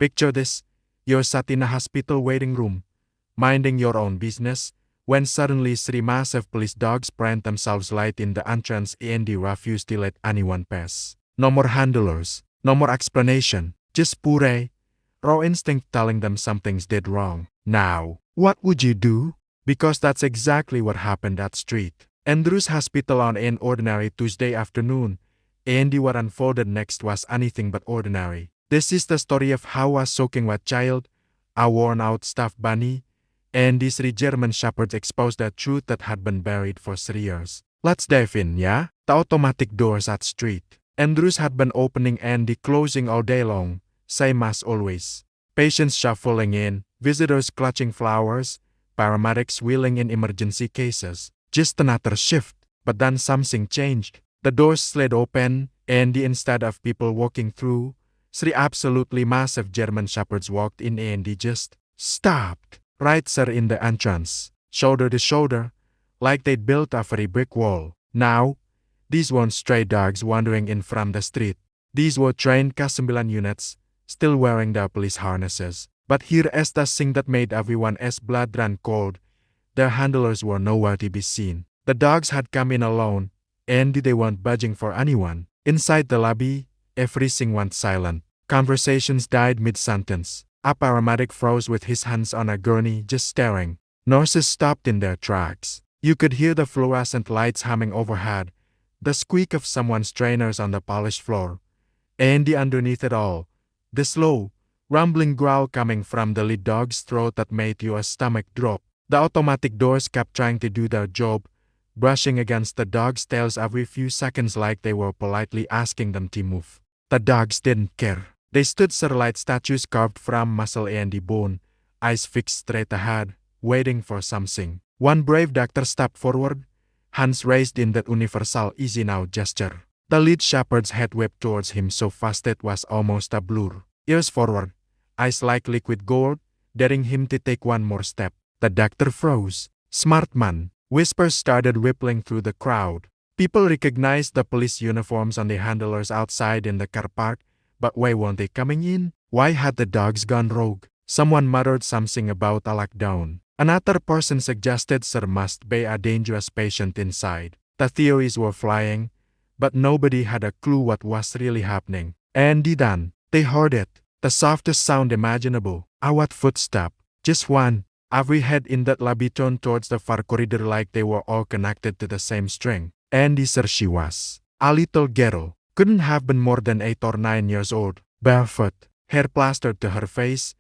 Picture this, you're sat in a hospital waiting room, minding your own business, when suddenly three massive police dogs plant themselves right in the entrance and refuse to let anyone pass. No more handlers, no more explanation, just pure, raw instinct telling them something's dead wrong. Now, what would you do? Because that's exactly what happened at Street Andrews Hospital on an ordinary Tuesday afternoon, and what unfolded next was anything but ordinary. This is the story of how a soaking wet child, a worn-out stuffed bunny, and these three German shepherds exposed the truth that had been buried for 3 years. Let's dive in, yeah? The automatic doors at Street Andrews had been opening and closing all day long, same as always. Patients shuffling in, visitors clutching flowers, paramedics wheeling in emergency cases. Just another shift. But then something changed. The doors slid open, and instead of people walking through, three absolutely massive German shepherds walked in and just stopped right there in the entrance, shoulder to shoulder, like they'd built a very brick wall. Now, these weren't stray dogs wandering in from the street. These were trained K9 units, still wearing their police harnesses. But here is the thing that made everyone's blood run cold. Their handlers were nowhere to be seen. The dogs had come in alone, and they weren't budging for anyone. Inside the lobby, everything went silent. Conversations died mid-sentence. A paramedic froze with his hands on a gurney, just staring. Nurses stopped in their tracks. You could hear the fluorescent lights humming overhead, the squeak of someone's trainers on the polished floor, and underneath it all, the slow, rumbling growl coming from the lead dog's throat that made your stomach drop. The automatic doors kept trying to do their job, brushing against the dogs' tails every few seconds like they were politely asking them to move. The dogs didn't care. They stood there like statues carved from muscle and bone, eyes fixed straight ahead, waiting for something. One brave doctor stepped forward, hands raised in that universal easy now gesture. The lead shepherd's head whipped towards him so fast it was almost a blur. Ears forward, eyes like liquid gold, daring him to take one more step. The doctor froze. Smart man. Whispers started rippling through the crowd. People recognized the police uniforms on the handlers outside in the car park, but why weren't they coming in? Why had the dogs gone rogue? Someone muttered something about a lockdown. Another person suggested there must be a dangerous patient inside. The theories were flying, but nobody had a clue what was really happening. And then, they heard it. The softest sound imaginable. A wet footstep. Just one. Every head in that lobby turned towards the far corridor like they were all connected to the same string. And there she was. A little girl. Couldn't have been more than 8 or 9 years old. Barefoot. Hair plastered to her face.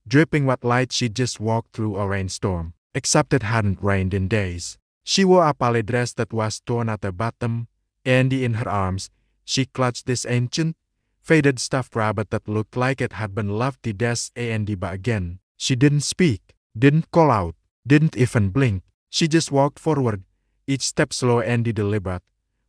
Dripping wet light, she just walked through a rainstorm. Except it hadn't rained in days. She wore a pale dress that was torn at the bottom, and in her arms, she clutched this ancient, faded stuffed rabbit that looked like it had been left to death and again. She didn't speak, didn't call out, didn't even blink. She just walked forward, each step slow and deliberate,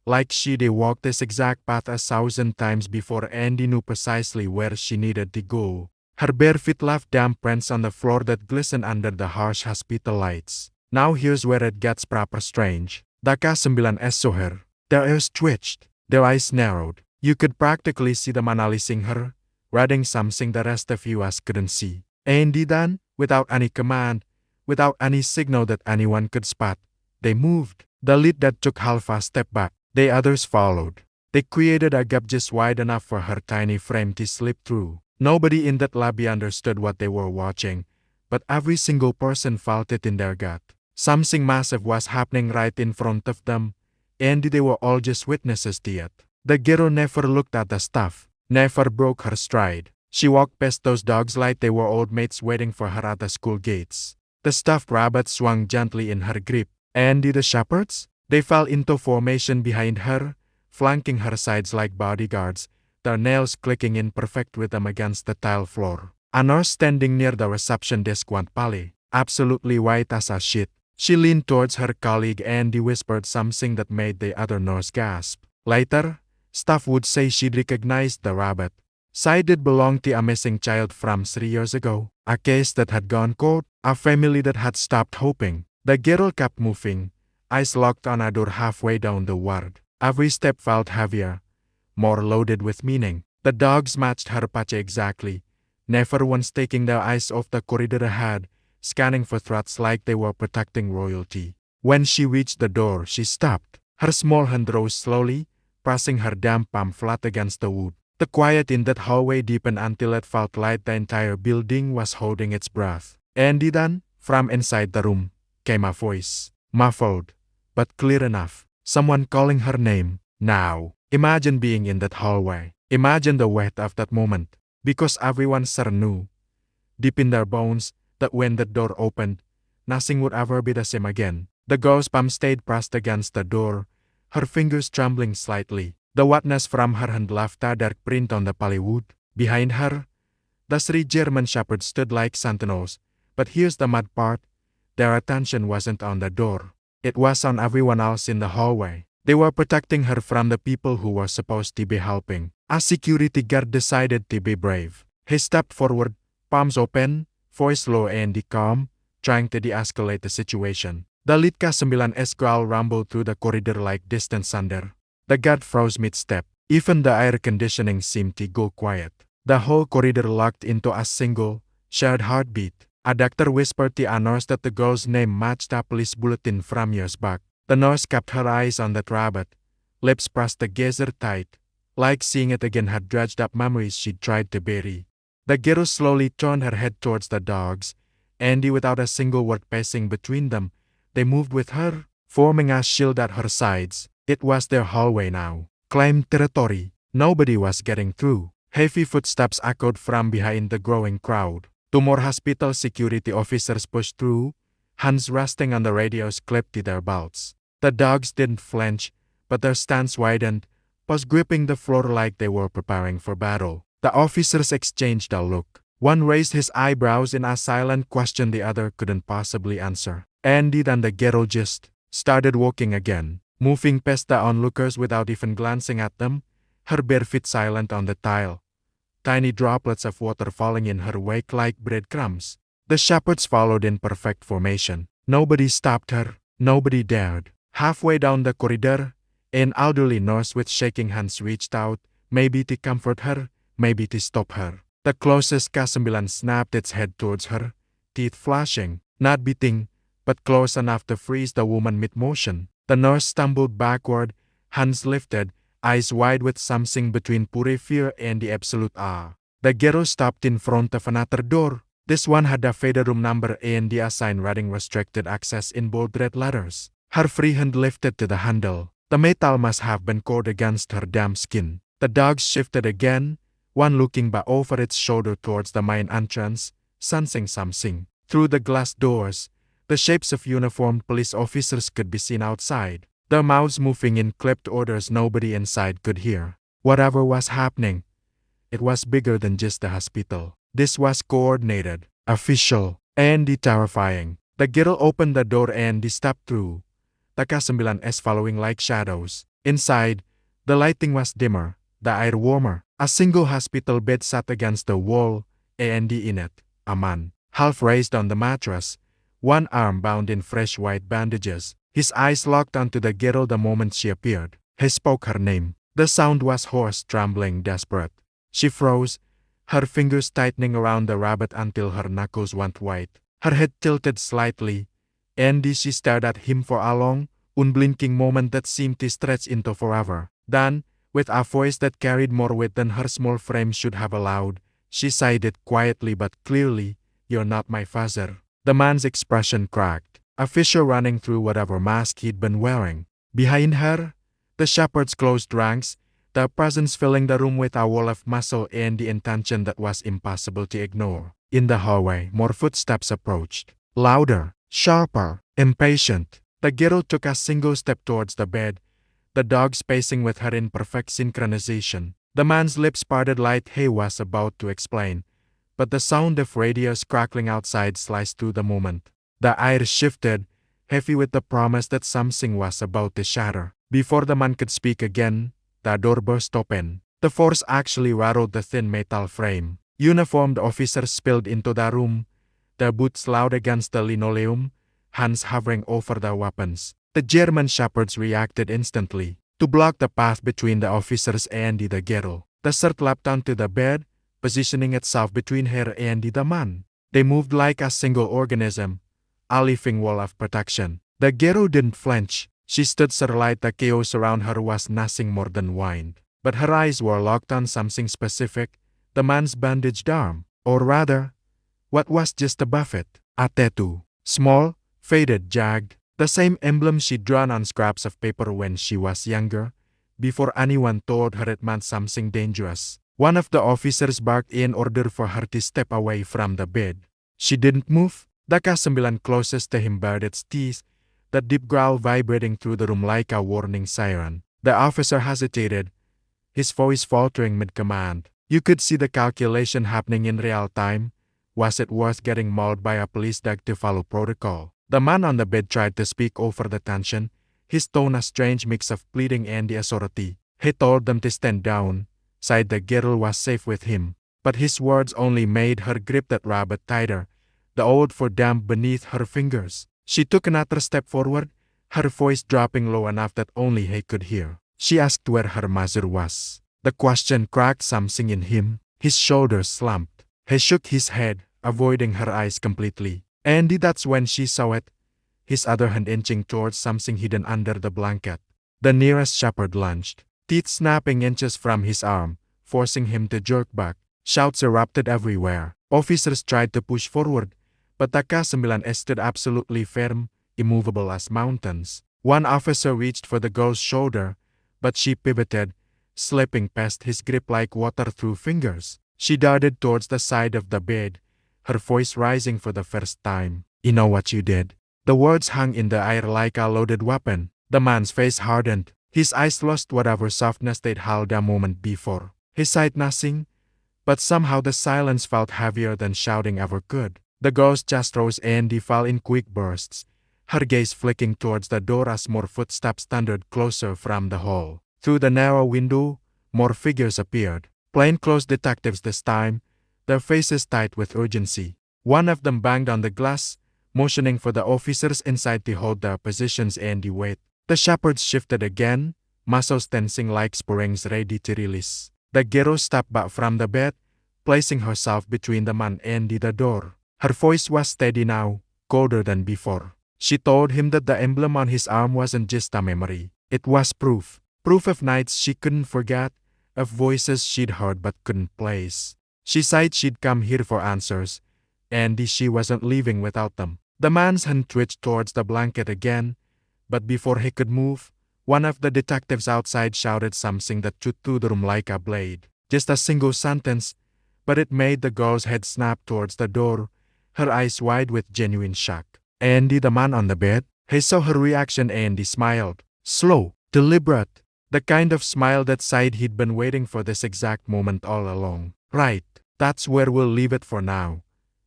like she'd walked this exact path 1,000 times before and knew precisely where she needed to go. Her bare feet left damp prints on the floor that glistened under the harsh hospital lights. Now here's where it gets proper strange. The K9s saw her. Their ears twitched, their eyes narrowed. You could practically see them analyzing her, reading something the rest of us couldn't see. And then, without any command, without any signal that anyone could spot, they moved. The lead that took half a step back, the others followed. They created a gap just wide enough for her tiny frame to slip through. Nobody in that lobby understood what they were watching, but every single person felt it in their gut. Something massive was happening right in front of them, and they were all just witnesses to it. The girl never looked at the stuff, never broke her stride. She walked past those dogs like they were old mates waiting for her at the school gates. The stuffed rabbit swung gently in her grip, and the shepherds? They fell into formation behind her, flanking her sides like bodyguards, their nails clicking in perfect rhythm against the tile floor. A nurse standing near the reception desk went pale, absolutely white as a sheet. She leaned towards her colleague and whispered something that made the other nurse gasp. Later, staff would say she'd recognized the rabbit. Said it belonged to a missing child from 3 years ago, a case that had gone cold, a family that had stopped hoping. The girl kept moving, eyes locked on a door halfway down the ward. Every step felt heavier, more loaded with meaning. The dogs matched her pace exactly, never once taking their eyes off the corridor ahead, scanning for threats like they were protecting royalty. When she reached the door, she stopped. Her small hand rose slowly, pressing her damp palm flat against the wood. The quiet in that hallway deepened until it felt like the entire building was holding its breath. "Andy Dunn?" From inside the room came a voice, muffled, but clear enough. Someone calling her name. Now, imagine being in that hallway. Imagine the weight of that moment. Because everyone sure knew, deep in their bones, that when the door opened, nothing would ever be the same again. The girl's palm stayed pressed against the door, her fingers trembling slightly. The wetness from her hand left a dark print on the plywood. Behind her, the 3 German shepherds stood like sentinels. But here's the mad part. Their attention wasn't on the door. It was on everyone else in the hallway. They were protecting her from the people who were supposed to be helping. A security guard decided to be brave. He stepped forward, palms open, voice low and calm, trying to de-escalate the situation. The lead K9s growl rumbled through the corridor like distant thunder. The guard froze mid-step. Even the air conditioning seemed to go quiet. The whole corridor locked into a single, shared heartbeat. A doctor whispered to a nurse that the girl's name matched a police bulletin from years back. The nurse kept her eyes on that rabbit, lips pressed together tight, like seeing it again had dredged up memories she'd tried to bury. The girl slowly turned her head towards the dogs, Andy without a single word passing between them. They moved with her, forming a shield at her sides. It was their hallway now. Claimed territory. Nobody was getting through. Heavy footsteps echoed from behind the growing crowd. 2 more hospital security officers pushed through, hands resting on the radios clipped to their belts. The dogs didn't flinch, but their stance widened, paws gripping the floor like they were preparing for battle. The officers exchanged a look. One raised his eyebrows in a silent question the other couldn't possibly answer. Andy and the girl just started walking again, moving past the onlookers without even glancing at them, her bare feet silent on the tile. Tiny droplets of water falling in her wake like breadcrumbs. The shepherds followed in perfect formation. Nobody stopped her. Nobody dared. Halfway down the corridor, an elderly nurse with shaking hands reached out, maybe to comfort her, maybe to stop her. The closest K9 snapped its head towards her, teeth flashing, not beating, but close enough to freeze the woman mid-motion. The nurse stumbled backward, hands lifted, eyes wide with something between pure fear and the absolute awe. The girl stopped in front of another door. This one had a faded room number and the sign reading restricted access in bold red letters. Her free hand lifted to the handle. The metal must have been cored against her damp skin. The dogs shifted again, one looking back over its shoulder towards the main entrance, sensing something. Through the glass doors, the shapes of uniformed police officers could be seen outside, their mouths moving in clipped orders nobody inside could hear. Whatever was happening, it was bigger than just the hospital. This was coordinated, official, and terrifying. The girl opened the door and stepped through, the K9s following like shadows. Inside, the lighting was dimmer, the air warmer. A single hospital bed sat against the wall, and in it, a man, half raised on the mattress, one arm bound in fresh white bandages. His eyes locked onto the girl the moment she appeared. He spoke her name. The sound was hoarse, trembling, desperate. She froze, her fingers tightening around the rabbit until her knuckles went white. Her head tilted slightly, and she stared at him for a long, unblinking moment that seemed to stretch into forever. Then, with a voice that carried more weight than her small frame should have allowed, she sighed it quietly but clearly, "You're not my father." The man's expression cracked, a fissure running through whatever mask he'd been wearing. Behind her, the shepherds closed ranks, their presence filling the room with a wall of muscle and the intention that was impossible to ignore. In the hallway, more footsteps approached. Louder, sharper, impatient. The girl took a single step towards the bed, the dogs pacing with her in perfect synchronization. The man's lips parted like he was about to explain, but the sound of radios crackling outside sliced through the moment. The air shifted, heavy with the promise that something was about to shatter. Before the man could speak again, the door burst open. The force actually rattled the thin metal frame. Uniformed officers spilled into the room, their boots loud against the linoleum, hands hovering over their weapons. The German shepherds reacted instantly. To block the path between the officers and the girl, the shirt leapt onto the bed, positioning itself between her and the man. They moved like a single organism, a living wall of protection. The girl didn't flinch. She stood starlight. The chaos around her was nothing more than wind. But her eyes were locked on something specific, the man's bandaged arm. Or rather, what was just above it? A tattoo. Small, faded, jagged. The same emblem she'd drawn on scraps of paper when she was younger, before anyone told her it meant something dangerous. One of the officers barked in order for her to step away from the bed. She didn't move. The K9 closest to him bared its teeth, that deep growl vibrating through the room like a warning siren. The officer hesitated, his voice faltering mid-command. You could see the calculation happening in real time. Was it worth getting mauled by a police dog to follow protocol? The man on the bed tried to speak over the tension, his tone a strange mix of pleading and the authority. He told them to stand down, said the girl was safe with him. But his words only made her grip that rabbit tighter, the old for damp beneath her fingers. She took another step forward, her voice dropping low enough that only he could hear. She asked where her mother was. The question cracked something in him. His shoulders slumped. He shook his head, avoiding her eyes completely. And that's when she saw it, his other hand inching towards something hidden under the blanket. The nearest shepherd lunged, teeth snapping inches from his arm, forcing him to jerk back. Shouts erupted everywhere. Officers tried to push forward, but the K9s stood absolutely firm, immovable as mountains. One officer reached for the girl's shoulder, but she pivoted, slipping past his grip like water through fingers. She darted towards the side of the bed, her voice rising for the first time. You know what you did? The words hung in the air like a loaded weapon. The man's face hardened. His eyes lost whatever softness they'd held a moment before. He said nothing, but somehow the silence felt heavier than shouting ever could. The girl's chest rose and fell in quick bursts, her gaze flicking towards the door as more footsteps thundered closer from the hall. Through the narrow window, more figures appeared. Plainclothes detectives this time, their faces tight with urgency. One of them banged on the glass, motioning for the officers inside to hold their positions and wait. The shepherds shifted again, muscles tensing like springs ready to release. The girl stepped back from the bed, placing herself between the man and the door. Her voice was steady now, colder than before. She told him that the emblem on his arm wasn't just a memory. It was proof. Proof of nights she couldn't forget, of voices she'd heard but couldn't place. She said she'd come here for answers, and she wasn't leaving without them. The man's hand twitched towards the blanket again, but before he could move, one of the detectives outside shouted something that cut through the room like a blade. Just a single sentence, but it made the girl's head snap towards the door, her eyes wide with genuine shock. Andy, the man on the bed, he saw her reaction and he smiled. Slow, deliberate, the kind of smile that said he'd been waiting for this exact moment all along. Right, that's where we'll leave it for now.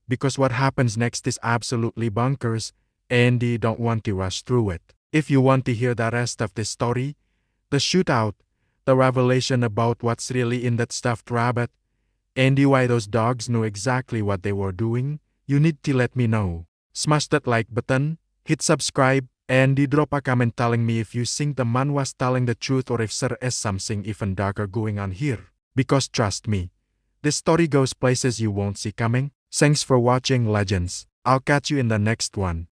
Because what happens next is absolutely bonkers, and you don't want to rush through it. If you want to hear the rest of this story, the shootout, the revelation about what's really in that stuffed rabbit, and why those dogs knew exactly what they were doing, you need to let me know. Smash that like button, hit subscribe, and drop a comment telling me if you think the man was telling the truth or if there is something even darker going on here. Because trust me, this story goes places you won't see coming. Thanks for watching, legends. I'll catch you in the next one.